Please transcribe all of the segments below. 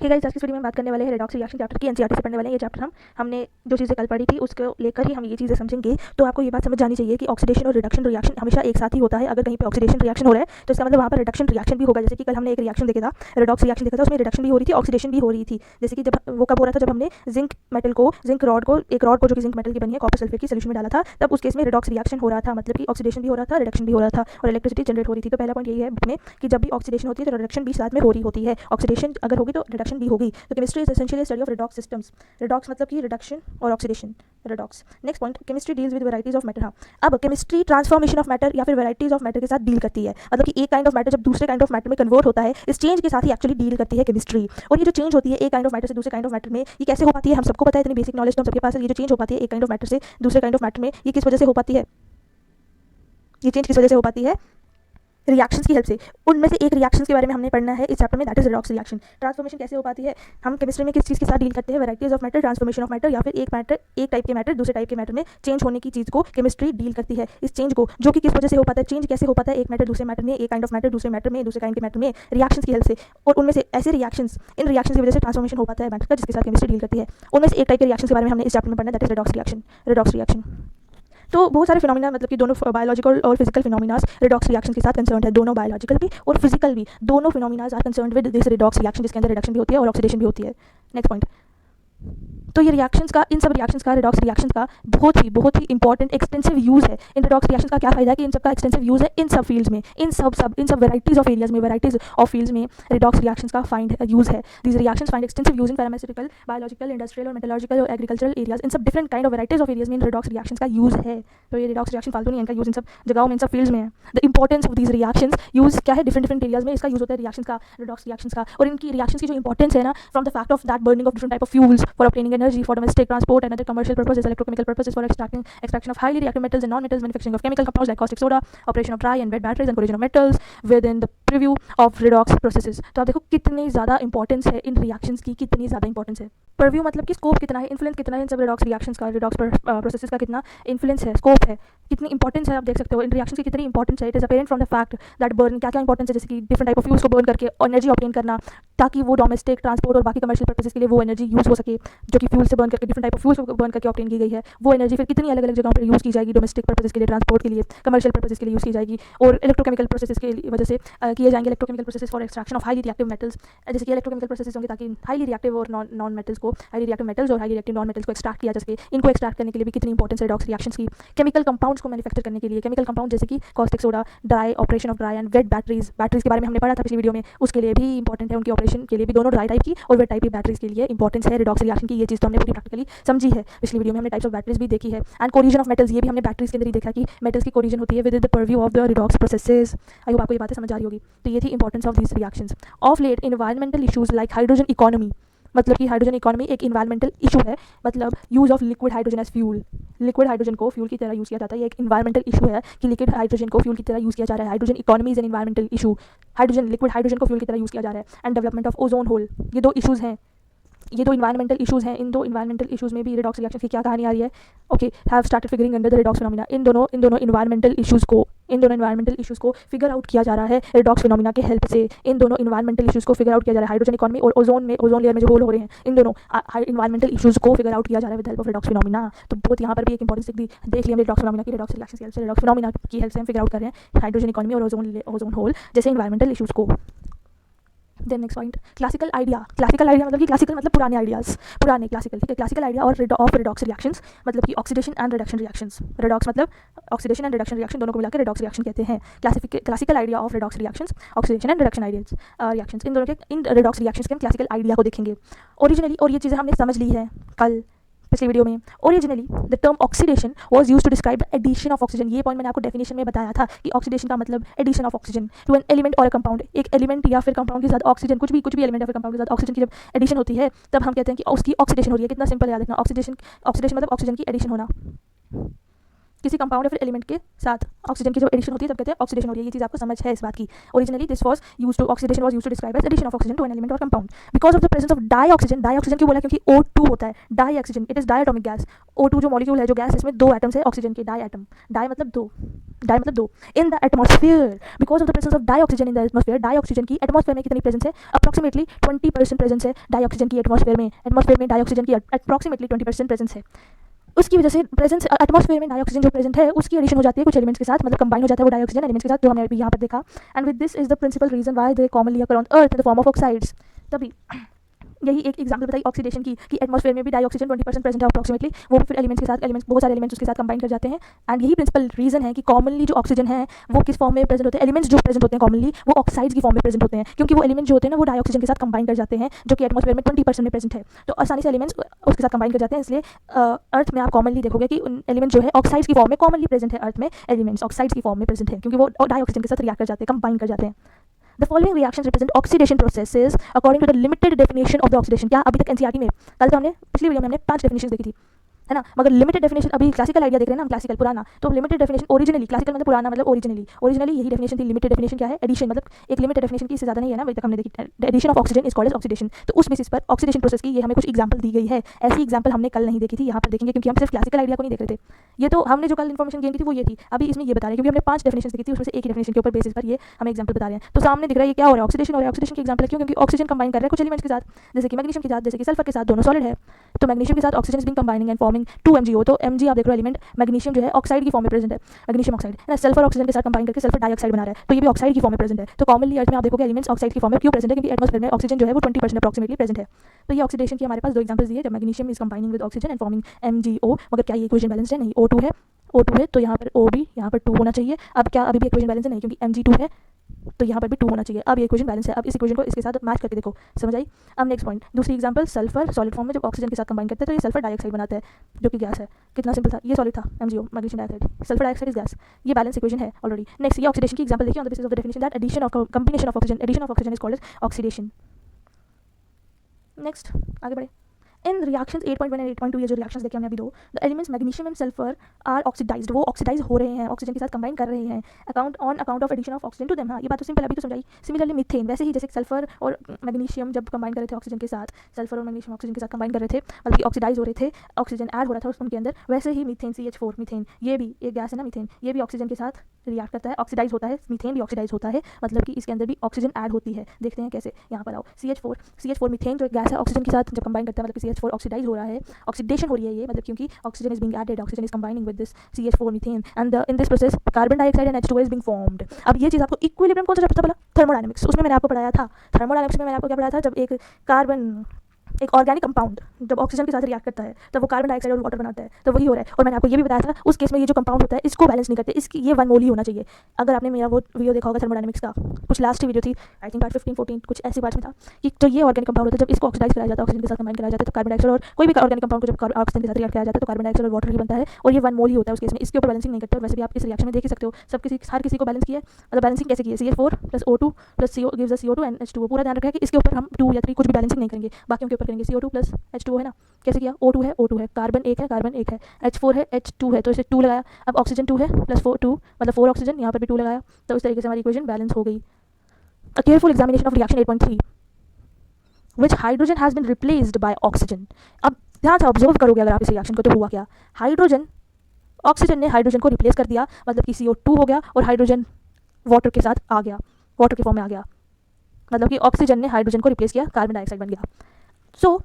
ठीक है, आज की वीडियो में बात करने वाले हैं रेडॉक्स रिएक्शन चैप्टर की। एनसीईआरटी से पढ़ने वाले हैं ये चैप्टर। हमने जो चीज़ें कल पढ़ी थी उसको लेकर ही हम ये चीज़ें समझेंगे। तो आपको ये बात समझ जानी चाहिए कि ऑक्सीडेशन और रिडक्शन रिएक्शन हमेशा एक साथ ही होता है। अगर कहीं पे ऑक्सीडेशन रिएक्शन हो रहा है तो इसका मतलब वहाँ पर रिडक्शन रिएक्शन भी होगा। जैसे कि कल हमने एक रिएक्शन देखा था, रेडॉक्स रिएक्शन देखा था, उसमें रिडक्शन भी हो रही थी, ऑक्सीडेशन भी हो रही थी। जैसे कि जब वो कब हो रहा था, जब हमने जिंक रॉड को एक रॉड को जो कि जिंक मेटल की बनी है कॉपर सल्फेट की सोल्यूशन में डाला था, तब उस केस में रिडॉक्स रिएक्शन हो रहा था। मतलब कि ऑक्सीडेशन भी हो रहा था, रिडक्शन भी हो रहा था और इलेक्ट्रिसिटी जनरेट हो रही थी। तो पहला पॉइंट यही है बुक में कि जब भी ऑक्सीडेशन होती है तो रिडक्शन भी साथ में हो रही होती है। ऑक्सीडेशन अगर होगी तो रिडक्शन भी होगी। तो chemistry is essentially study of redox systems. Redox मतलब कि रिडक्शन और oxidation, redox. Next point, chemistry deals with varieties of matter. हाँ, अब केमिस्ट्री ट्रांसफॉर्मेशन ऑफ मैटर या फिर वैराइटीज ऑफ मैटर के साथ डील करती है। मतलब कि एक काइंड ऑफ मैटर जब दूसरे काइंड ऑफ मैटर में कन्वर्ट होता है, इस चेंज के साथ ही एक्चुअली डील करती है केमिस्ट्री। और ये जो चेंज होती है एक काइंड ऑफ मैटर से दूसरे काइंड ऑफ मैटर में, ये कैसे हो पाती है हम सबको पता है, इतनी बेसिक नॉलेज तो हम सबके पास है। ये जो चेंज हो पाती है एक काइंड ऑफ मैटर से दूसरे काइंड ऑफ मैटर में, ये किस वजह से हो पाती है? ये चेंज किस वजह से हो पाती है? रिएक्शंस की हेल्प से। उनमें से एक रिएक्शंस के बारे में हमने पढ़ना है इस चैप्टर में, that is redox reaction. Transformation कैसे हो पाती है? हम केमिस्ट्री में किस चीज़ के साथ डील करते हैं? Varieties of matter, transformation of matter, या फिर एक टाइप के मैटर दूसरे टाइप के मैटर में चेंज होने की चीज़ को केमिस्ट्री डील करती है। इस चेंज को जो कि किस वजह से हो पाता है, चेंज कैसे हो पाता है एक मैटर दूसरे मैटर में, एक काइंड ऑफ मैटर दूसरे मैटर में, दूसरे काइंड के मैटर में, रिएक्शंस की हेल्प से। और उनमें से ऐसे रिएक्शंस, इन रिएक्शंस की वजह से ट्रांसफॉर्मेशन हो पाता है मैटर का, जिसके साथ केमिस्ट्री डील करती है। उनमें से एक टाइप के रिएक्शंस के बारे में हमने इस चैप्टर में पढ़ना है, that is redox reaction, redox reaction. तो बहुत सारे फिनोमिना, मतलब कि दोनों बायोलॉजिकल और फिजिकल फिनोमिनास रिडॉक्स रिएक्शन के साथ कंसर्न है। दोनों बायोलॉजिकल भी और फिजिकल भी, दोनों phenomenas are concern with this redox reaction, जिसके अंदर रिडक्शन भी होती है और ऑक्सीडेशन भी होती है। नेक्स्ट पॉइंट, तो ये रिएक्शंस का, इन सब रिएक्शंस का, रिडॉक्स रिएक्शंस का बहुत ही इंपॉर्टेंट एक्सटेंसिव यूज़ है। इन रिडॉक्स रिएक्शंस का क्या फायदा है कि इन सब का एक्सटेंसिव यूज़ है इन सब फील्ड्स में, इन सब वैराइटीज ऑफ एरियाज में, वैराइटीज ऑफ फील्ड्स में रिडॉक्स रिएक्शंस का यूज़ है। These reactions find extensive use in pharmaceutical, biological, industrial और मेटलर्जिकल और एग्रीकल्चरल एरियाज। इन सब different kind of varieties of areas में इन रिडॉक्स रिएक्शंस का यूज़ है। तो ये रिडॉक्स रिएक्शन फालतू नहीं है, इनका यूज़ इन सब जगहों में, इन सब फील्ड्स में है। The importance of these reactions, use क्या है डिफरेंट डिफरेंट एरियाज में इसका यूज़ होता है रिएक्शंस का, रिडॉक्स रिएक्शंस का। और इनकी रिएक्शंस की जो इंपॉर्टेंस है ना, from the fact of that burning of different type of fuels for obtaining energy for domestic transport and other commercial purposes, electrochemical purposes for extraction of highly reactive metals and non-metals, manufacturing of chemical compounds like caustic soda, operation of dry and wet batteries and corrosion of metals within the purview of redox processes। तो आप देखो कितनी ज़्यादा importance है इन reactions की, कितनी ज़्यादा importance है। परव्यू मतलब कि स्कोप कितना है, इन्फ्लुएंस कितना है इन सब रिडॉक्स रिएक्शंस का, रिडॉक्स प्रोसेसेस का कितना इन्फ्लुएंस है, स्कोप है, कितनी इंपॉर्टेंस है। आप देख सकते हो इन रिएक्शंस की कितनी इंपॉर्टेंस है। It is apparent from the fact that burn, क्या क्या इंपॉर्टेंस है, जैसे कि डिफरेंट टाइप ऑफ फ्यूल्स को बर्न करके एनर्जी ऑब्टेन करना, ताकि वो डोमेस्टिक, ट्रांसपोर्ट और बाकी कमर्शियल पर्पसेस के लिए वो एनर्जी यूज़ हो सके, जो कि फ्यूल से बर्न करके, डिफरेंट टाइप ऑफ फ्यूल्स को बर्न करके ऑब्टेन की गई है। वो एनर्जी फिर कितनी अलग अलग जगहों पर यूज़ की जाएगी, डोमेस्टिक पर्पसेस के लिए, ट्रांसपोर्ट के लिए, कमर्शियल पर्पसेस के लिए यूज़ की जाएगी। और इलेक्ट्रोकेमिकल प्रोसेसेस की वजह से किए जाएंगे electrochemical process for extraction of highly reactive metals. जैसे कि इलेक्ट्रोकेमिकल प्रोसेस होंगे ताकि हाईली रिएक्टिव और नॉन मेटल्स को, हाईली रिएक्टिव मेटल्स और हाईली रिएक्टिव नॉन मेटल्स को एक्सट्रैक्ट किया जा सके। इनको एक्सट्रैक्ट करने के लिए भी कितनी इंपॉर्टेंस है रिडॉक्स रिएक्शंस की। केमिकल कंपाउंड्स को मैन्युफैक्चर करने के लिए, केमिकल कंपाउंड जैसे कि caustic soda, dry, operation of dry and wet batteries, batteries के बारे में हमने पढ़ा था पिछली वीडियो में, उसके लिए भी इंपॉर्टेंट है, उनकी ऑपरेशन के लिए भी, दोनों ड्राई टाइप की और वेट टाइप की बैटरीज के लिए इंपॉर्टेंस है रिडॉक्स रिएक्शन की। ये चीज़ तो हमने पूरी प्रैक्टिकली समझी है पिछली वीडियो में, हमने टाइप्स ऑफ बैटरीज भी देखी है। एंड कोरिजन ऑफ मेटल्स, ये भी हमने बैटरीज के अंदर ही देखा कि मेटल्स की कोरिजन होती है with the purview of the redox processes. I hope आपको ये बातें समझ आ रही होगी। तो ये थी importance of these reactions. Of late environmental issues like hydrogen economy, मतलब कि हाइड्रोजन इकोनॉमी एक इन्वायरमेंटल इशू है, मतलब use of liquid hydrogen as fuel. Liquid hydrogen को फ्यूल की तरह यूज़ किया जाता है, ये एक इन्वायरमेंटल इशू है कि लिक्विड हाइड्रोजन को फ्यूल की तरह यूज़ किया जा रहा है। Hydrogen economy is an environmental issue. Liquid hydrogen को फ्यूल की तरह यूज़ किया जा रहा है। And development of ozone hole, ये दो इशूज़ हैं, ये दो इन्वायरमेंटल इशूज़ हैं। इन दो इन्वायरमेंटल इशूज़ में भी रिडॉक्स रिएक्शन की क्या कहानी आ रही है? Okay, have started figuring under the redox phenomena. इन दोनों इन्वायरमेंटल इशूज़ को फिगर आउट किया जा रहा है रिडॉक्स फिनोमिना के हेल्प से। इन दोनों इन्वायरमेंटल इशूज़ को फिगर आउट किया जा रहा है, हाइड्रोजन इकोनॉमी और ओजोन लेयर में जो होल हो रहे हैं, इन दोनों इन्वायरमेंटल इशूज़ को फिगर आउट किया जा रहा है with help of redox phenomena. तो बहुत यहाँ पर भी एक इंपॉर्टेंस देख लिया रिडॉक्स फिनोमिना की, रिडॉक्स रिएक्शन की हेल्प से, रिडॉक्स फिनोमिना की हेल्प से हम फिगर आउट कर रहे हैं हाइड्रोजन इकोनॉमी और ओजोन होल जैसे इन्वायरमेंटल इशूज़ को। Then next point, classical idea. Classical idea मतलब कि क्लासिकल मतलब पुराने आइडियाज़, पुराने क्लासिकल, ठीक है। क्लासिकल आइडिया और ऑफ रिडॉक्स रिएक्शंस मतलब कि oxidation and reduction reactions. Redox मतलब ऑक्सीडेशन एंड रिडक्शन रिएक्शन, दोनों को मिलाकर रिडॉक्स रिएक्शन कहते हैं। Classical idea of redox reactions, oxidation and reduction reactions, इन दोनों के, इन रिडॉक्स रिएक्शंस के हम क्लासिकल आइडिया को देखेंगे ओरिजिनली। और ये चीज़ें हमने समझ ली है कल पिछली वीडियो में। Originally the term oxidation was used to describe the addition of oxygen. ये पॉइंट मैंने आपको डेफिनेशन में बताया था कि ऑक्सीडेशन का मतलब addition of oxygen to an element और अ कंपाउंड। एक एलिमेंट या फिर कंपाउंड के साथ ऑक्सीजन, कुछ भी एलिमेंट या फिर कंपाउंड के साथ ऑक्सीजन की जब एडिशन होती है तब हम कहते हैं कि उसकी ऑक्सीडेशन हो रही है। कितना सिंपल याद रखना, ऑक्सीडेशन मतलब ऑक्सीजन की एडिशन होना। किसी कंपाउंड या फिर एलिमेंट के साथ ऑक्सीजन की जब एडिशन होती है तब कहते हैं ऑक्सीडेशन हो रही है। ये चीज़ आपको समझ है इस बात की। Originally this was used to oxidation was used to describe as addition of oxygen to an element और compound because of the presence of dioxygen क्यों बोला, क्योंकि O2 होता है dioxygen, it is diatomic gas. O2 जो molecule है, जो gas, इसमें 2 एटम्स है ऑक्सीजन के, डाई एटम, डाई मतलब दो in the atmosphere. Because of the presence of dioxygen in the atmosphere, dioxygen की एटमॉस्फेयर में कितनी प्रेजेंस है, अप्रॉक्सीमेटली 20% प्रेजेंस है डाई ऑक्सीजन की एटमॉस्फेयर में डाई ऑक्सीजन की अप्रॉक्सीमेटली 20% प्रेजेंस है। उसकी वजह से प्रेजेंस एटमॉस्फेयर में डाई ऑक्सीजन जो प्रेजेंट है उसकी एडिशन हो जाती है कुछ एलिमेंट्स के साथ, मतलब कंबाइन हो जाता है वो डाई ऑक्सीजन एलिमेंट्स के साथ, जो हमने अभी यहाँ पर देखा। And with this is the principal reason why they commonly occur on earth in the form of oxides. तभी यही एक एग्जांपल बताई ऑक्सीडेशन की कि एटमॉस्फेयर में भी डाई ऑक्सीजन 20% प्रेजेंट है अप्रॉक्सीमेटली, वो भी फिर एलिमेंट्स के साथ, बहुत सारे एलिमेंट्स उसके साथ कंबाइन कर जाते हैं। एंड यही प्रिंसिपल रीजन है कि कॉमनली जो ऑक्सीजन है वो किस फॉर्म में प्रेजेंट होते हैं, एलिमेंट्स जो प्रेजेंट होते हैं कॉमनली वो ऑक्साइड्स की फॉर्म में प्रेजेंट होते हैं, क्योंकि वो एलिमेंट जो होते हैं ना वो डाई ऑक्सीजन के साथ कंबाइन कर जाते हैं जो कि एटमॉस्फेयर में 20% में प्रेजेंट है, तो आसानी से एलिमेंट्स उसके साथ कंबाइन कर जाते हैं। इसलिए अर्थ में आप कॉमनली देखोगे कि एलिमेंट जो है ऑक्साइड्स की फॉर्म में कॉमनली प्रेजेंट है, अर्थ में एलिमेंट्स ऑक्साइड्स की फॉर्म में प्रेजेंट है क्योंकि वो डाई ऑक्सीजन के साथ रिएक्ट कर जाते हैं, कंबाइन कर जाते हैं। The following reactions represent oxidation processes according to the limited definition of the oxidation। क्या अभी तक एनसीईआरटी में, कल तो हमने पिछली वीडियो में हमने 5 डेफिनेशन देखी थी, है ना, मगर लिमिटेड डेफिनेशन अभी क्लासिकल आइडिया देख रहे हैं ना हम, क्लासिकल पुराना, तो लिमिटेड डेफिनेशन ओरिजिनली, क्लासिकल मतलब पुराना मतलब ओरिजिनली यही डेफिनेशन थी। लिमिटेड डेफिनेशन क्या है, एडिशन, मतलब एक लिमिटेड डेफिनेशन की, इससे ज़्यादा नहीं है ना अभी तक हमने देखी। Addition of oxygen is called as oxidation. तो उस बेसिस पर ऑक्सीडेशन प्रोसेस की ये हमें कुछ एग्जांपल दी गई है। ऐसी एग्जांपल हमने कल नहीं देखी थी, यहाँ पर देखेंगे क्योंकि हम सिर्फ क्लासिकल आइडिया को नहीं देख रहे थे। ये तो हमने जो कल इन्फॉर्मेशन गेन की थी वो ये थी, अभी इसमें ये बता रहे हैं क्योंकि हमने 5 डेफिनेशन देखी थी, उसमें से एक ही डेफिनेशन के ऊपर बेसिस पर ये हमें एग्जांपल बता रहे हैं। तो सामने दिख रहा है ये क्या हो रहा है, ऑक्सीडेशन हो रहा है। ऑक्सीडेशन की एग्जांपल क्यों, क्योंकि ऑक्सीजन कंबाइन कर रहा है कुछ एलिमेंट्स के साथ, जैसे कि मैग्नीशियम के साथ, जैसे कि सल्फर के साथ, दोनों सॉलिड है तो मैग्नीशियम के साथ oxygen is being combining and forming 2 MgO। तो Mg आप देख रहे हो एलिमेंट मैग्नीशियम जो है ऑक्साइड की फॉर्म में प्रेजेंट है, मैग्नीशियम ऑक्साइड है ना, सल्फर ऑक्सीजन के साथ कंबाइन करके सल्फर डाइऑक्साइड बना रहा है, तो ये भी ऑक्साइड की फॉर्म में प्रेजेंट है। तो कॉमनली अर्थ में आप देखोगे एलिमेंट्स ऑक्साइड की फॉर्म में क्यों प्रेजेंट है, क्योंकि एटमॉस्फेयर में ऑक्सीजन जो है वो 20% अप्रॉक्सीमेटली प्रेजेंट है। तो ये ऑक्सीडेशन की हमारे पास 2 एग्जांपल्स दिए, जब magnesium is combining with oxygen and forming MgO। मगर क्या ये इक्वेशन बैलेंस्ड है, नहीं, O2 है तो यहाँ पर O भी यहाँ पर 2 होना चाहिए। अब क्या अभी भी इक्वेशन बैलेंस है, नहीं, क्योंकि Mg2 है तो यहाँ पर भी 2 होना चाहिए। अब ये इक्वेशन बैलेंस है। अब इस इक्वेशन को इसके साथ मैच करके देखो, समझ आई। अब नेक्स्ट पॉइंट, दूसरी एग्जांपल, सल्फर सॉलिड फॉर्म में जब ऑक्सीजन के साथ कंबाइन करते हैं तो ये सल्फर डाइऑक्साइड बनाता है जो कि गैस है। कितना सिंपल था, ये सॉलिड था MgO magnesium dioxide, sulphur dioxide is gas. ये बैलेंस इक्वेशन है ऑलरेडी। नेक्स्ट ये ऑक्सीडेशन की एग्जांपल देखिए, on the basis of the definition that addition of combination of oxygen is called as oxidation. Next आगे बढ़े। इन reactions 8.1 and 8.2 ये जो reactions देखे हमने अभी दो, the elements magnesium and sulphur are oxidised, वो ऑक्सीडाइज हो रहे हैं, ऑक्सीजन के साथ कंबाइन कर रहे हैं, account of addition of oxygen to them. हाँ ये बात तो सिंपल अभी तो समझाई। सिमिलरली मीथेन, वैसे ही जैसे सल्फर और मैग्नीशियम जब कंबाइन कर रहे थे ऑक्सीजन के साथ, सल्फर और मैग्नीशियम ऑक्सीजन के साथ कंबाइन कर रहे थे, बल्कि ऑक्सीडाइज हो रहे थे, ऑक्सीजन ऐड हो रहा था उनके अंदर, वैसे ही मीथेन CH4 मीथेन, ये भी एक गैस है ना मीथेन, ये भी ऑक्सीजन के साथ रिएक्ट करता है, ऑक्सीडाइज होता है, मीथेन भी ऑक्सीडाइज होता है, मतलब कि इसके अंदर भी ऑक्सीजन ऐड होती है। देखते हैं कैसे, यहाँ पर आओ। CH4 मीथेन जो गैस है ऑक्सीजन के साथ जब कंबाइन करता है, मतलब कि CH4 ऑक्सीडाइज हो रहा है, ऑक्सीडेशन हो रही है ये, मतलब क्योंकि oxygen is being added, oxygen is combining with this CH4 methane and in this process carbon dioxide and H2O is being formed. अब ये चीज़ आपको इक्विलिब्रियम कौन सा चैप्टर था बोला, थर्मोडायनेमिक्स, उसमें मैंने आपको पढ़ाया था। थर्मोडायनेमिक्स में मैंने आपको क्या पढ़ाया था, जब एक ऑर्गेनिक कंपाउंड जब ऑक्सीजन के साथ रिएक्ट करता है तब वो कार्बन डाइऑक्साइड और वाटर बनाता है, तो वही हो रहा है। और मैंने आपको ये भी बताया था उस केस में ये जो कंपाउंड होता है इसको बैलेंस नहीं करते, इसकी ये 1 मोल ही होना चाहिए। अगर आपने मेरा वो वीडियो देखा होगा थर्मोडायनेमिक्स का, कुछ लास्ट वीडियो थी, आई थिंक पार्ट 15-14 कुछ ऐसी पार्ट में था कि जो ये ऑर्गेनिक कंपाउंड होता है जब इसको ऑक्सीडाइज कराया जाता है, ऑक्सीजन के साथ कंबाइन कराया जाता है, तो कार्बन डाइऑक्साइड और कोई भी ऑर्गेनिक कंपाउंड को जब ऑक्सीजन के साथ रिएक्ट कराया जाता है तो कार्बन डाइऑक्साइड और वाटर ही बनता है, और ये 1 मोल ही होता है उस केस में। इसके ऊपर बैलेंसिंग नहीं करते। और वैसे भी आप इस रिएक्शन में देख ही सकते हो सब हर किसी को बैलेंस किया है, मतलब बैलेंसिंग कैसे की है, CH4 + O2 + CO gives us CO2 and H2O। पूरा ध्यान रखा है कि इसके ऊपर हम 2 या 3 कुछ भी बैलेंसिंग नहीं करेंगे, बाकियों के ऊपर करेंगे। CO2 + H2O है ना, कैसे किया, O2 है, कार्बन एक है, H4 है, H2 है, तो इसे 2 लगाया। अब ऑक्सीजन 2 है +2 मतलब 4 ऑक्सीजन, यहाँ पर भी 2 लगाया, तो इस तरीके से हमारी इक्वेशन बैलेंस हो गई। A careful examination of reaction 8.3 which hydrogen has been replaced by oxygen. अब ध्यान से ऑब्जर्व करोगे अगर आप इस रिएक्शन को, तो हुआ क्या, ऑक्सीजन ने हाइड्रोजन को रिप्लेस कर दिया, मतलब कि CO2 हो गया और हाइड्रोजन वाटर के साथ आ गया, वाटर के फॉर्म में आ गया, मतलब कि ऑक्सीजन ने हाइड्रोजन को रिप्लेस किया, कार्बन डाइऑक्साइड बन गया। सो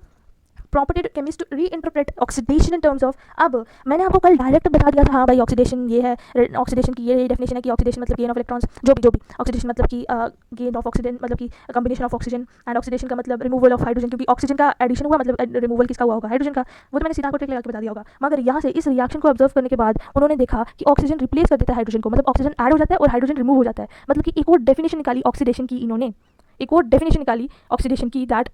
प्रॉपर्टी केमिस्ट री interpret oxidation in terms of, अब मैंने आपको कल डायरेक्ट बता दिया था, हाँ भाई ऑक्सीडेशन ये है, ऑक्सीडेशन की ये डेफिनेशन है कि ऑक्सीडेशन मतलब गेन ऑफ इलेक्ट्रॉन्स, जो भी ऑक्सीडेशन मतलब कि गेन ऑफ ऑक्सीजन मतलब कि combination of oxygen, and oxidation का मतलब रिमूवल ऑफ हाइड्रोजन, क्योंकि ऑक्सीजन का एडिशन हुआ मतलब रिमूवल किसका हुआ होगा, हाइड्रोजन का, वो तो मैंने सीधा को टिक लगा के बता दिया होगा। मगर यहाँ से इस रिएक्शन को ऑब्जर्व करने के बाद उन्होंने देखा कि ऑक्सीजन रिप्लेस कर देता है हाइड्रोजन को, मतलब ऑक्सीजन ऐड हो जाता है और हाइड्रोजन रिमूव हो जाता है, मतलब कि एक और डेफिनेशन निकाली ऑक्सीडेशन की, इन्होंने एक और डेफिनेशन निकाली ऑक्सीडेशन की, that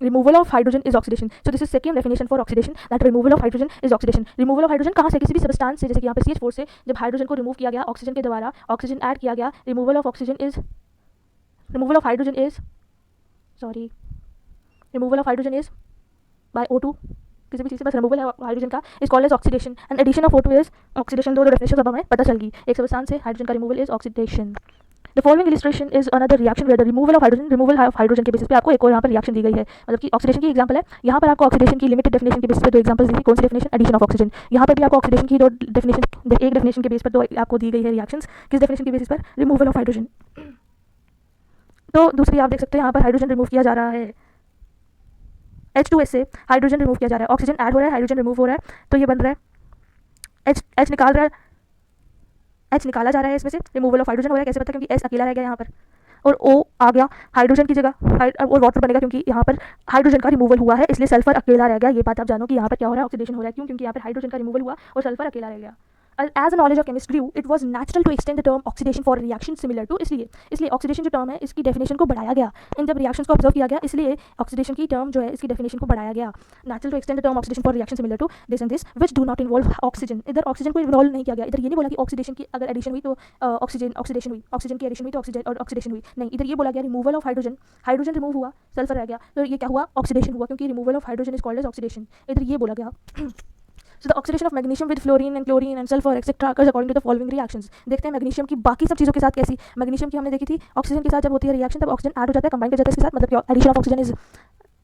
removal of hydrogen is oxidation. So this is second definition for oxidation, that removal of hydrogen is oxidation. removal of hydrogen कहाँ से, किसी भी सब्सटेंस से, जैसे कि यहाँ पे CH4 से जब हाइड्रोजन को रिमूव किया गया ऑक्सीजन के द्वारा, ऑक्सीजन ऐड किया गया, removal of hydrogen is by O2 किसी भी चीज़ से बस रिमूवल है हाइड्रोजन का is called as oxidation and addition of O2 is oxidation. दो डेफिनेशन अब हमें पता चल गई। एक सब्सटेंस से हाइड्रोजन का removal is oxidation. The following illustration is another reaction where the removal of hydrogen के बेसिस पे आपको एक और यहाँ पर रिएक्शन दी गई है, मतलब कि ऑक्सीडेशन की एग्जांपल है। यहाँ पर आपको ऑक्सीडेशन की लिमिटेड डेफिनेशन के बेसिस पे दो एग्जांपल्स दी। कौन सी डेफिनेशन? Addition of oxygen. यहाँ पर भी आपको ऑक्सीडेशन की दो डेफिनेशन, एक डेफिनेशन के बेस पर दो आपको दी गई है रिएक्शंस। किस डेफिनेशन के बेसिस पर? Removal of hydrogen. तो दूसरी आप देख सकते हैं यहाँ पर हाइड्रोजन रिमूव किया जा रहा है, H2S से हाइड्रोजन रिमूव किया जा रहा है, ऑक्सीजन ऐड हो रहा है, हाइड्रोजन रिमूव हो रहा है, तो ये बन रहा है H निकाल रहा है, H निकाला जा रहा है इसमें से, रिमूवल ऑफ हाइड्रोजन हो रहा है। कैसे पता? क्योंकि S अकेला रह गया यहाँ पर और O आ गया हाइड्रोजन की जगह और वाटर बनेगा, क्योंकि यहाँ पर हाइड्रोजन का रिमूवल हुआ है इसलिए सल्फर अकेला रह गया। ये बात आप जानो कि यहाँ पर क्या हो रहा है? ऑक्सीडेशन हो रहा है। क्यों? क्योंकि यहाँ पर हाइड्रोजन का रिमूवल हुआ और सल्फर अकेला रह गया। As a knowledge of chemist grew, it was natural to extend the term oxidation for reaction similar to, इसलिए ऑक्सीडेशन जो टर्म है इसकी डेफिनेशन को बढ़ाया गया। इन जब रिएक्शंस को ऑब्जर्व किया गया इसलिए ऑक्सीडेशन की टर्म जो है इसकी डेफिनेशन को बढ़ाया गया। Natural to extend the term oxidation for reaction similar to this and this which do not involve oxygen. इधर ऑक्सीजन को इन्वॉल्व नहीं किया गया। इधर ये नहीं बोला कि ऑक्सीडेशन की अगर एडिशन हुई तो ऑक्सीडेशन हुई, ऑक्सीजन की एडिशन हुई तो ऑक्सीडेशन हुई, नहीं। इधर ये बोला गया removal of hydrogen, hydrogen remove हुआ, सल्फर रह गया, तो ये क्या हुआ? ऑक्सीडेशन हुआ, क्योंकि removal of hydrogen is called as oxidation. इधर ये बोला गया। So the oxidation of magnesium with fluorine and chlorine and sulfur etc. occurs according to the following reactions। देखते हैं मैग्नीशियम की बाकी सब चीज़ों के साथ कैसी। मैग्नीशियम की हमने देखी थी ऑक्सीजन के साथ जब होती है रिएक्शन तब ऑक्सीजन ऐड हो जाता है, कंबाइन कर जाता है इसके साथ, मतलब कि addition of oxygen is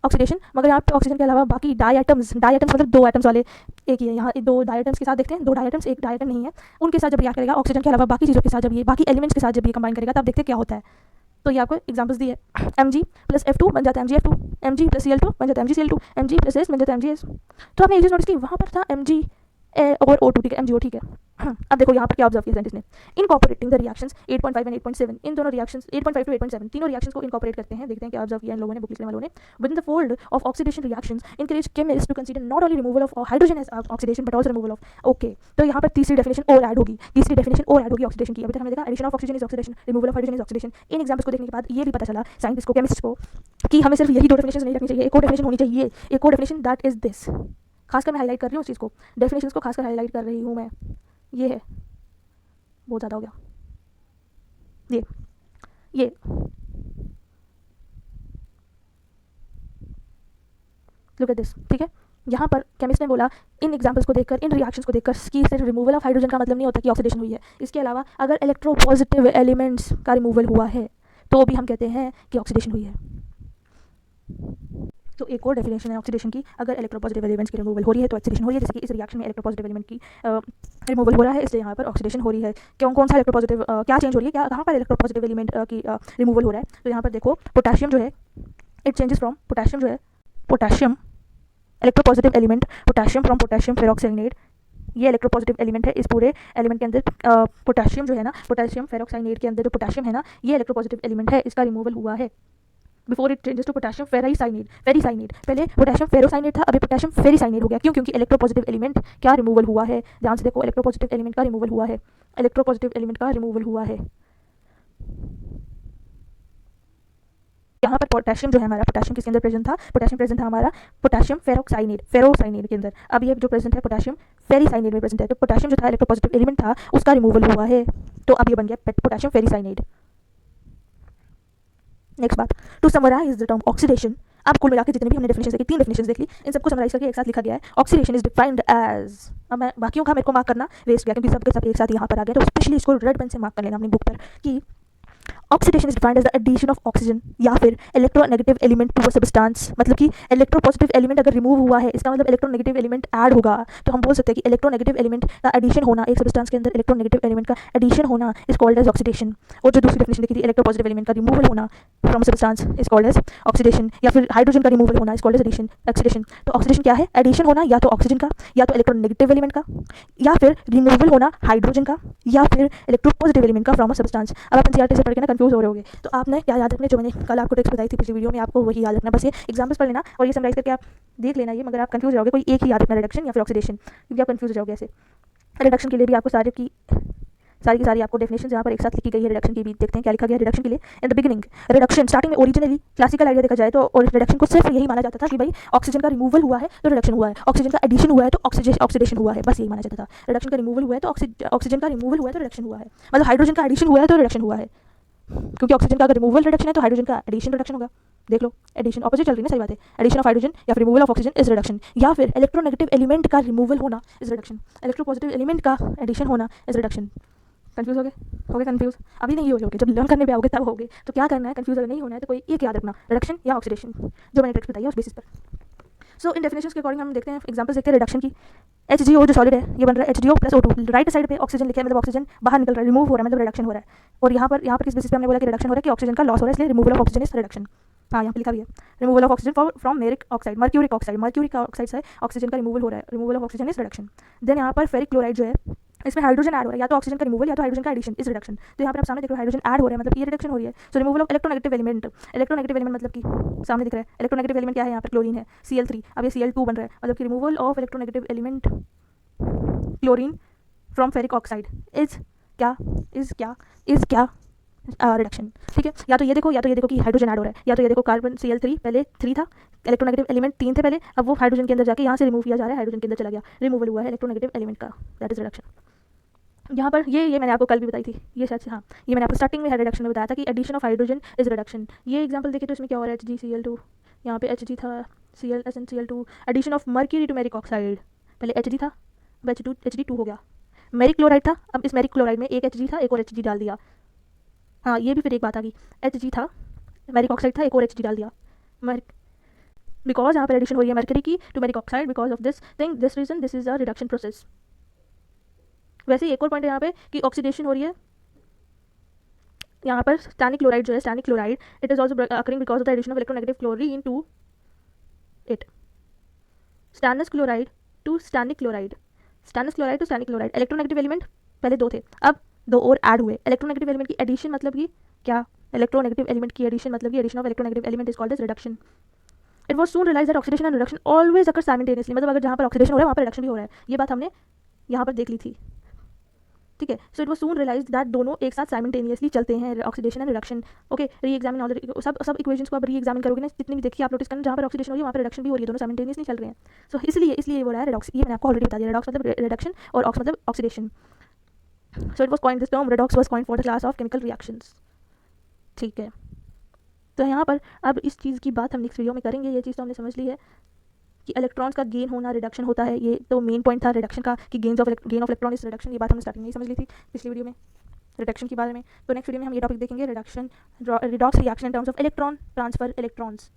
oxidation. मगर यहाँ पे ऑक्सीजन के अलावा बाकी डाई एटम्स मतलब दो एटम्स वाले एक ही है। यहाँ दो डाई एटम्स के साथ देखते हैं, दो डाई एटम्स, एक डाई एटम नहीं है, उनके साथ जब रिएक्ट करेगा ऑक्सीजन के अलावा बाकी चीज़ों के साथ, जब ये बाकी एलिमेंट्स के साथ जब ये कंबाइन करेगा तब देखते हैं क्या होता है। तो ये आपको एग्जांपल्स दिए। Mg प्लस F2 बन जाता है MgF2, Mg प्लस Cl2 बन जाता है MgCl2, Mg प्लस S बन जाता है MgS। तो आपने ये चीज़ नोटिस की, वहाँ पर था Mg और O2, ठीक है, MgO, ठीक है। अब देखो यहाँ पर क्या ऑब्जर्व किया साइंटिस्ट ने। इनकॉर्पोरेटिंग द रिएक्शंस 8.5 एंड 8.7, इन दोनों रिएक्शंस 8.5 टू 8.7 तीनों रिएक्शंस को इनकॉर्पोरेट करते हैं। देखते हैं क्या ऑब्जर्व किया इन लोगों ने, बुक लिखने वालों ने। Within the fold of oxidation reactions encourage chemist to consider not only removal of hydrogen as oxidation but also removal of, okay. तो यहाँ पर तीसरी डेफिनेशन और ऐड होगी, ऑक्सीडेशन की। अभी तक हमने देखा addition of oxygen is oxidation, removal of hydrogen is oxidation. इन एग्जांपल्स को देखने के बाद ये भी पता चला साइंटिस्ट को, केमिस्ट को, कि हमें सिर्फ यही दो डेफिनेशन नहीं रखनी चाहिए, एक और डेफिनेशन होनी चाहिए, एक और डेफिनेशन दैट इज दिस। खासकर मैं हाईलाइट कर रही हूँ उस चीज़ को, डेफिनेशंस को खासकर हाईलाइट कर रही हूँ मैं। ये है, बहुत ज़्यादा हो गया ये लुक एट दिस, ठीक है। यहाँ पर केमिस्ट ने बोला इन एग्जांपल्स को देखकर, इन रिएक्शंस को देखकर कि सिर्फ रिमूवल ऑफ हाइड्रोजन का मतलब नहीं होता कि ऑक्सीडेशन हुई है। इसके अलावा अगर इलेक्ट्रोपॉजिटिव एलिमेंट्स का रिमूवल हुआ है तो भी हम कहते हैं कि ऑक्सीडेशन हुई है। तो एक और डेफिनेशन है ऑक्सीडेशन की, अगर इलेक्ट्रोपॉजिटिव एलिमेंट्स की रिमूवल हो रही है तो ऑक्सीडेशन हो रही है। जैसे कि इस रिएक्शन में इलेक्ट्रोपॉजिटिव एलिमेंट की रिमूवल हो रहा है, इसलिए यहाँ पर ऑक्सीडेशन हो रही है। कौन सा इलेक्ट्रोपॉजिटिव, क्या चेंज हो रही है, क्या कहाँ पर इलेक्ट्रोपॉजिटिव एलिमेंट की रिमूवल हो रहा है। तो यहाँ पर देखो पोटेशियम जो है, इट चेंजेस फ्रॉम पोटेशियम, जो है potassium electropositive element, potassium from potassium ferrocyanide, ये इलेक्ट्रोपॉजिटिव एलिमेंट है। इस पूरे एलिमेंट के अंदर पोटेशियम जो है ना, पोटेशियम फेरोक्साइनेट के अंदर जो पोटेशियम है ना, ये इलेक्ट्रोपॉजिटिव एलिमेंट है, इसका रिमूवल हुआ है। Before it changes to potassium ferricyanide, पहले पोटेशियम फेरोसाइनेट था, अभी पोटेशियम फेरीसाइनेट हो गया। क्यों? क्योंकि इलेक्ट्रोपॉजिटिव एलिमेंट क्या रिमूवल हुआ है, ध्यान से देखो, इलेक्ट्रोपॉजिटिव एलिमेंट का रिमूवल हुआ है, इलेक्ट्रोपॉजिटिव एलिमेंट का रिमूवल हुआ है। यहाँ पर पोटेशियम जो है हमारा, पोटेशियम किसके अंदर प्रेजेंट था, पोटेशियम प्रेजेंट था हमारा पोटेशियम फेरोसाइनेट के अंदर। अब ये जो प्रेजेंट है पोटेशियम फेरीसाइनेट में प्रेजेंट है, तो पोटेशियम जो था इलेक्ट्रोपॉजिटिव एलिमेंट था उसका रिमूवल हुआ है, तो अब ये बन गया पोटेशियम फेरीसाइनेट। नेक्स्ट बात, to summarise the term oxidation, अब कुल मिलाकर जितने भी हमने डेफिनेशन देखी, 3 डेफिनेशन देख ली, इन सबको समराइज करके एक साथ लिखा गया है। ऑक्सीडेशन इज डिफाइंड एज, अब मैं बाकियों का मेरे को मार्क करना वेस्ट गया क्योंकि सबके सब एक साथ यहाँ पर आ गया, तो स्पेशली इसको रेड पेन से मार्क कर लेना अपनी बुक पर कि oxidation is defined as the addition of oxygen या फिर electronegative element to a substance, मतलब कि इलेक्ट्रोपॉजिटिव एलिमेंट अगर रिमूव हुआ है इसका मतलब इलेक्ट्रोनेगेटिव एलिमेंट ऐड होगा, तो हम बोल सकते हैं कि इलेक्ट्रोनेगेटिव एलिमेंट का एडिशन होना, एक सब्सटेंस के अंदर इलेक्ट्रोनेगेटिव एलिमेंट का एडिशन होना इज कॉल्ड एज ऑक्सीडेशन। और जो दूसरी डेफिनेशन देखी थी, इलेक्ट्रोपॉजिटिव एलिमेंट का रिमूवल होना from substance is called as oxidation, या फिर हाइड्रोजन का रिमूवल होना is called as addition, oxidation. तो ऑक्सीडेशन क्या है? एडिशन होना या तो ऑक्सीजन का, या तो इलेक्ट्रोनेगेटिव एलिमेंट का, या फिर रिमूवल होना हाइड्रोजन का, या फिर इलेक्ट्रोपॉजिटिव एलिमेंट का फ्रॉम अ सब्सटेंस। अब आप एनसीईआरटी से पढ़ के ना कंफ्यूज हो रहे होगे, तो आपने क्या याद रखना, जो मैंने कल आपको टेक्स्ट बताई थी पिछली वीडियो में, आपको वही याद रखना। बस ये एग्जांपल्स पढ़ लेना और ये समराइज करके आप देख लेना। ये मगर आप कंफ्यूज रहोगे, कोई एक ही याद रखना, रिडक्शन या फिर ऑक्सीडेशन, क्योंकि आप कंफ्यूज हो जाओगे ऐसे। रिडक्शन के लिए भी आपको सारी की सारी आपको डेफिनेशन यहाँ पर एक साथ लिखी गई है। रिडक्शन की भी देखते हैं क्या लिखा गया है रिडक्शन के लिए। In the beginning, reduction starting में ओरिजिनली क्लासिकल आइडिया देखा जाए तो और रिडक्शन को सिर्फ यही माना जाता था कि भाई ऑक्सीजन का रिमूवल हुआ है तो रिडक्शन हुआ है, ऑक्सीजन का एडिशन हुआ है तो ऑक्सीडेशन हुआ है, बस यही माना जाता था। रिडक्शन का रिमूवल हुआ है तो ऑक्सीजन का रिमूवल हुआ है तो रिडक्शन हुआ है, मतलब हाइड्रोजन का एडिशन हुआ है तो रिडक्शन हुआ है, क्योंकि ऑक्सीजन का अगर रिमूवल रिडक्शन है तो हाइड्रोजन का एडिशन रिडक्शन होगा। देख लो, एडिशन ऑपोजिट चल रही है ना, सही बात है। एडिशन ऑफ हाइड्रोजन या फिर removal of oxygen is reduction, या फिर इलेक्ट्रोनेगेटिव एलिमेंट का रिमूवल होना इज रिडक्शन, इलेक्ट्रोपॉजिटिव एलिमेंट का एडिशन होना इज रिडक्शन। कंफ्यूज हो गए कंफ्यूज? अभी नहीं हो, जब लर्न करने पे आओगे तब होगे। तो क्या करना है, कंफ्यूज अगर नहीं होना है तो कोई एक याद रखना, रिडक्शन या ऑक्सीडेशन, जो मैंने ट्रिक्स बताई है उस बेसिस पर। सो इन डेफिनेशंस के अकॉर्डिंग हम देखते हैं, एग्जांपल्स देखते हैं रिडक्शन की। HGO जो सॉलिड है ये बन रहा है HGO plus O2, right side पे ऑक्सीजन लिखा है, मतलब ऑक्सीजन बाहर निकल रहा है, रिमूव हो रहा है, मतलब रिडक्शन हो रहा है। और यहाँ पर किस बेसिस पे हमने बोला कि रिडक्शन हो रहा है, कि ऑक्सीजन का लॉस हो रहा है, इसलिए removal of oxygen is reduction. हाँ, यहाँ पे लिखा भी है, removal of oxygen from mercuric oxide, mercuric oxide से ऑक्सीजन का रिमूवल हो रहा है, removal of oxygen is reduction. Then यहाँ पर फेरिक क्लोराइड जो है, इसमें हाइड्रोजन ऐड हो रहा है, या तो ऑक्सीजन का रिमूवल या तो हाइड्रोजन का एडिशन इज रिडक्शन। तो यहाँ पर आप सामने देख रहे हो हाइड्रोजन ऐड हो रहा है, मतलब ये रिडक्शन हो रही है। सो removal of electronegative element, electronegative element मतलब कि सामने दिख रहा है, इलेक्ट्रोनेगेटिव एलिमेंट क्या है, यहाँ पर क्लोरीन है, Cl3, अब ये Cl2 बन रहा है, मतलब कि removal of electronegative element chlorine from ferric oxide is क्या रिडक्शन। ठीक है, या तो ये देखो कि हाइड्रोजन ऐड हो रहा है, या तो ये देखो कार्बन Cl3 पहले 3 था, इलेक्ट्रोनेगेटिव एलिमेंट 3 थे पहले, अब वो हाइड्रोजन के अंदर जाके यहाँ से रिमूव किया जा रहा है, हाइड्रोजन के अंदर चला गया, रिमूवल हुआ है इलेक्ट्रोनेगेटिव एलिमेंट का, दैट इज रिडक्शन। यहाँ पर ये मैंने आपको कल भी बताई थी, ये शायद हाँ, ये मैंने आपको स्टार्टिंग में रिडक्शन में बताया था कि addition of hydrogen is reduction. ये एग्जांपल देखिए तो इसमें क्या हो रहा है, HgCl2, यहाँ पे Hg था, SnCl2, addition of mercury to mercuric oxide, पहले Hg था, अब Hd2 हो गया, मेरिक क्लोराइड था, अब इस मेरिक क्लोराइड में एक Hg था, एक और Hg डाल दिया। हाँ, ये भी फिर एक बात आ गई, Hg था, मेरिक ऑक्साइड था, एक और Hg डाल दिया, बिकॉज यहाँ पर एडिशन हो रही है मर्क्यूरी की to mercuric oxide, because of this thing, this reason, this is a reduction process. वैसे ही एक और पॉइंट है यहाँ पे कि ऑक्सीडेशन हो रही है, यहाँ पर स्टैनिक क्लोराइड जो है, stannic chloride, it is also occurring because of the addition of electronegative chlorine to it, stannous chloride to stannic chloride, electronegative element पहले 2 थे, अब 2 और ऐड हुए, इलेक्ट्रोनेगेटिव एलिमेंट की एडिशन मतलब कि क्या, इलेक्ट्रोनेगेटिव एलिमेंट की एडिशन मतलब कि addition of electronegative element is called as reduction. It was soon realise that oxidation and reduction always occur simultaneously, मतलब अगर जहाँ पर ऑक्सीडेशन हो रहा है वहाँ पर रिडक्शन भी हो रहा है, ये बात हमने यहाँ पर देख ली थी। ठीक है, so it was soon realise that दोनों एक साथ साइमल्टेनियसली चलते हैं, oxidation and reduction. Okay, re examine all सब इक्वेशंस को आप री एग्जामिन करोगे ना, जितनी भी देखिए आप नोटिस करना, जहाँ पर ऑक्सीडेशन हो रही है वहाँ पर रिडक्शन भी हो रही है, दोनों साइमल्टेनियसली चल रहे हैं। सो इसलिए वो रहा है रिडॉक्स, ये मैंने आपको ऑलरेडी बता दिया, रिडॉक्स मतलब रिडक्शन और ऑक्स मतलब oxidation. So it was coined, this term redox was coined for the class of chemical reactions. ठीक है, तो यहाँ पर अब इस चीज़ की बात हम नेक्स्ट वीडियो में करेंगे। ये चीज़ तो हमने समझ ली है कि इलेक्ट्रॉन्स का गेन होना रिडक्शन होता है, ये तो मेन पॉइंट था रिडक्शन का कि gain of electron is reduction, ये बात हमने स्टार्टिंग में ही समझ ली थी पिछली वीडियो में रिडक्शन के बारे में। तो नेक्स्ट वीडियो में हम ये टॉपिक देखेंगे, reduction, redox reaction in terms of electron transfer electrons.